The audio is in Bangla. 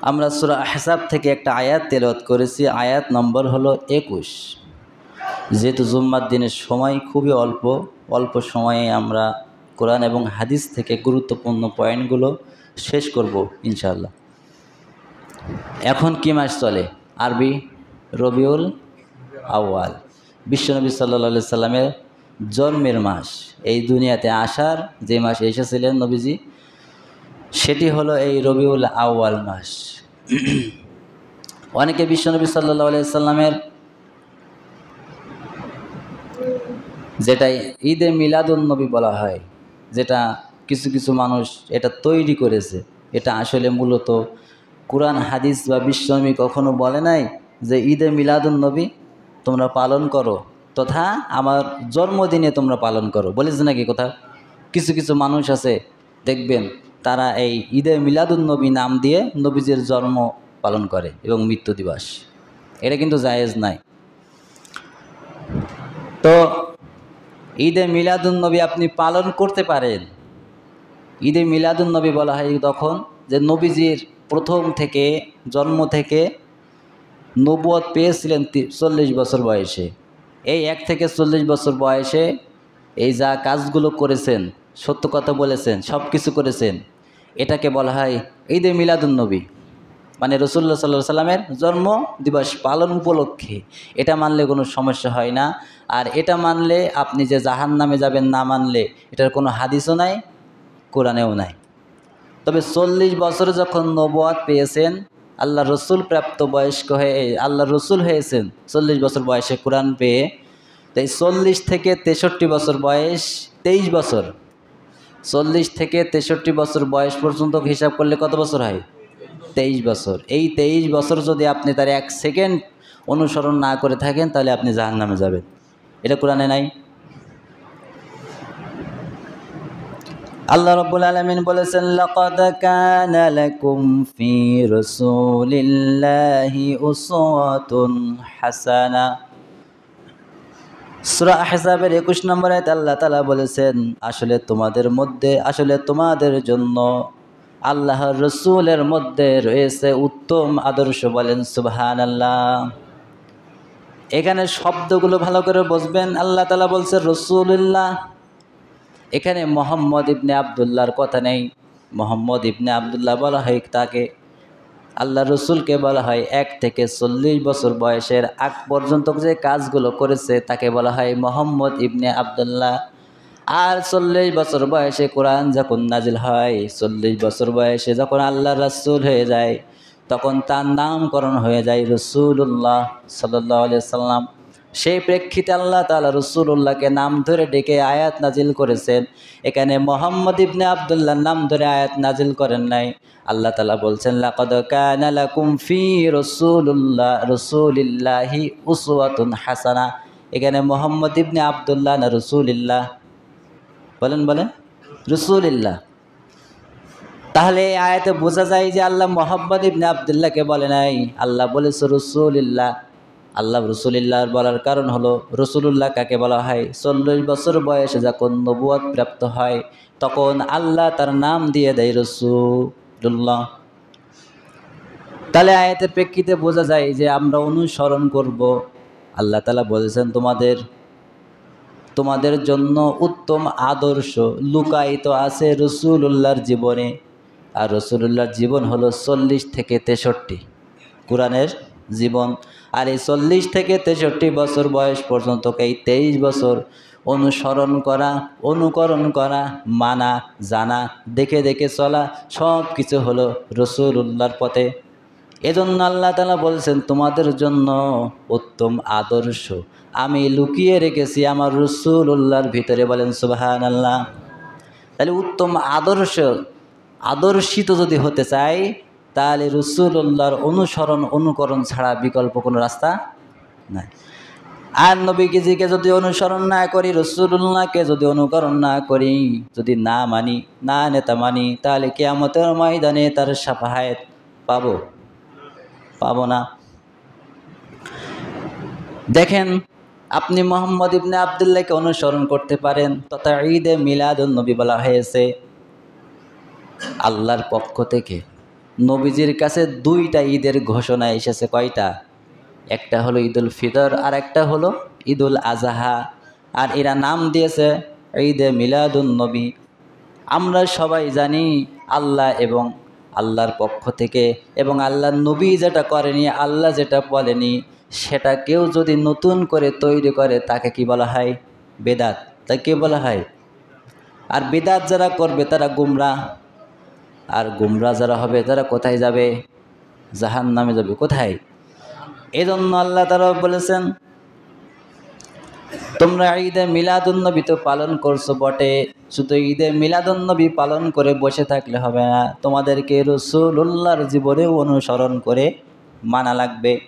আমরা সূরা আহজাব থেকে একটা আয়াত তেলাওয়াত করেছি, আয়াত নম্বর হলো 21। যেহেতু জুম্মার দিনের সময় খুবই অল্প সময়ে আমরা কোরআন এবং হাদিস থেকে গুরুত্বপূর্ণ পয়েন্টগুলো শেষ করব ইনশাআল্লাহ। এখন কি মাস চলে? আরবি রবিউল আউয়াল, বিশ্বনবী সাল্লাল্লাহু আলাইহি সাল্লামের জন্মের মাস। এই দুনিয়াতে আসার যে মাস এসেছিলেন নবীজি, সেটি হলো এই রবিউল আউয়াল মাস। অনেকে বিশ্বনবী সাল্লাল্লাহু আলাইহি সাল্লামের যেটা ঈদে মিলাদুন নবী বলা হয়, যেটা কিছু কিছু মানুষ এটা তৈরি করেছে, এটা আসলে মূলত কুরআন হাদিস বা বিশ্বনবী কখনো বলে নাই যে ঈদে মিলাদুন নবী তোমরা পালন করো তথা আমার জন্মদিনে তোমরা পালন করো, বলেছে নাকি কথা? কিছু কিছু মানুষ আছে দেখবেন, তারা এই ঈদে মিলাদুন নবী নাম দিয়ে নবীজির জন্ম পালন করে এবং মৃত্যু দিবস। এটা কিন্তু জায়েজ নাই। তো ঈদে মিলাদুন নবী আপনি পালন করতে পারেন। ঈদে মিলাদুন নবী বলা হয় তখন যে নবীজির প্রথম থেকে জন্ম থেকে নবুয়ত পেয়েছিলেন 40 বছর বয়সে। এই 1 থেকে 40 বছর বয়সে এই যা কাজগুলো করেছেন, সত্য কথা বলেছেন, সব কিছু করেছেন, এটাকে বলা হয় ঈদে মিলাদুন নবী। মানে রাসূলুল্লাহ সাল্লাল্লাহু আলাইহি সাল্লামের জন্ম দিবস পালন উপলক্ষে এটা মানলে কোনো সমস্যা হয় না। আর এটা মানলে আপনি যে জাহান্নামে যাবেন না মানলে এটার কোনো হাদিসও নাই, কোরআনেও নাই। তবে 40 বছর যখন নবুয়ত পেয়েছেন, আল্লাহ রসুল প্রাপ্ত বয়স্ক হয়ে আল্লাহ রসুল হয়েছেন 40 বছর বয়সে কোরআন পেয়ে, তাই 40 থেকে 63 বছর বয়স 23 বছর, 40 থেকে 63 বছর বয়স পর্যন্ত হিসাব করলে কত বছর হয়? 23 বছর। এই 23 বছর যদি আপনি তার 1 সেকেন্ড অনুসরণ না করে থাকেন তাহলে আপনি জাহান্নামে যাবেন। এটা কোরআনে নাই। আল্লাহ রাব্বুল আলামিন বলেছেন, লাকাদ কানা লাকুম ফি রাসূলিল্লাহি উসওয়াতুন হাসানা। সূরা আহজাবের 21 নম্বর আয়াতে আল্লাহ তাআলা বলেছেন, আসলে তোমাদের জন্য আল্লাহর রসুলের মধ্যে রয়েছে উত্তম আদর্শ। বলেন সুবহানাল্লাহ। এখানে শব্দগুলো ভালো করে বুঝবেন। আল্লাহ তাআলা বলছে রাসূলুল্লাহ, এখানে মুহাম্মদ ইবনে আবদুল্লাহর কথা নেই। মুহাম্মদ ইবনে আবদুল্লাহ বলা হয় তাকে, আল্লাহ রসুলকে বলা হয় 1 থেকে 40 বছর বয়সের আগ পর্যন্ত যে কাজগুলো করেছে তাকে বলা হয় মুহাম্মদ ইবনে আবদুল্লাহ। আর 40 বছর বয়সে কোরআন যখন নাজিল হয়, 40 বছর বয়সে যখন আল্লাহ রাসূল হয়ে যায়, তখন তার নামকরণ হয়ে যায় রাসূলুল্লাহ সাল্লাল্লাহু আলাইহি সাল্লাম। সেই প্রেক্ষিতে আল্লাহ তাআলা রাসূলুল্লাহকে নাম ধরে ডেকে আয়াত নাজিল করেছেন। এখানে মুহাম্মদ ইবনে আবদুল্লাহর নাম ধরে আয়াত নাজিল করেন নাই। আল্লাহ তাআলা বলছেন, লাকাদ কানা লাকুম ফি রাসূলিল্লাহি উসওয়াতুন হাসানা। এখানে মুহাম্মদ ইবনে আবদুল্লাহ না রাসূলুল্লাহ? বলেন রাসূলুল্লাহ। তাহলে এই আয়াতে বোঝা যায় যে আল্লাহ মুহাম্মদ ইবনে আবদুল্লাহকে বলে নাই, আল্লাহ বলেছে রাসূলুল্লাহ। আল্লাহ রাসূলুল্লাহ বলার কারণ হলো, রাসূলুল্লাহ কাকে বলা হয়? 40 বছর বয়সে যখন নবুয়ত প্রাপ্ত হয় তখন আল্লাহ তার নাম দিয়ে দেয় রাসূলুল্লাহ। তাহলে আয়াতের প্রেক্ষিতে বোঝা যায় যে আমরা অনুসরণ করব। আল্লাহ তাআলা বলেছেন, তোমাদের জন্য উত্তম আদর্শ লুকায়িত আছে রাসূলুল্লাহর জীবনে। আর রাসূলুল্লাহর জীবন হলো 40 থেকে 63 কোরআনের জীবন। আর এই 40 থেকে 63 বছর বয়স পর্যন্ত এই 23 বছর অনুকরণ করা, মানা, জানা, দেখে দেখে চলা, সব কিছু হলো রাসূলুল্লাহর পথে। এজন্য আল্লাহ তাআলা বলছেন, তোমাদের জন্য উত্তম আদর্শ আমি লুকিয়ে রেখেছি আমার রাসূলুল্লাহর ভিতরে। বলেন সুবহানাল্লাহ। তাহলে উত্তম আদর্শিত যদি হতে চাই তাহলে রাসূলুল্লাহর অনুকরণ ছাড়া বিকল্প কোনো রাস্তা নাই। আর নবীজিকে যদি অনুসরণ না করি, রাসূলুল্লাহকে যদি অনুকরণ না করি, যদি না মানি, না নেতা মানি, তাহলে কিয়ামতের ময়দানে তার শাফায়াত পাবো না। দেখেন, আপনি মুহাম্মদ ইবনে আবদুল্লাহকে অনুসরণ করতে পারেন, তথা ঈদে মিলাদুন নবী বলা হয়েছে আল্লাহর পক্ষ থেকে। নবীজির কাছে দুইটা ঈদের ঘোষণা এসেছে। কয়টা? একটা হলো ঈদুল ফিতর আর একটা হলো ঈদুল আজহা। আর এরা নাম দিয়েছে ঈদে মিলাদুন নবী। আমরা সবাই জানি আল্লাহ এবং আল্লাহর পক্ষ থেকে এবং আল্লাহর নবী যেটা করেনি, আল্লাহ যেটা বলেনি, সেটা কেউ যদি নতুন করে তৈরি করে তাকে কি বলা হয়? বেদাত। তাই কে বলা হয়? আর বেদাত যারা করবে তারা গুমরাহ। আর গুমরাহ যারা হবে তারা কোথায় যাবে? জাহান্নামে যাবে। কোথায়? এজন্য আল্লাহ তাআলা বলেছেন, তোমরা ঈদে মিলাদুন্নবী তো পালন করছো বটে, শুধু ঈদে মিলাদুন্নবী পালন করে বসে থাকলে হবে না, তোমাদেরকে রাসূলুল্লাহর জীবনে অনুসরণ করে মানা লাগবে।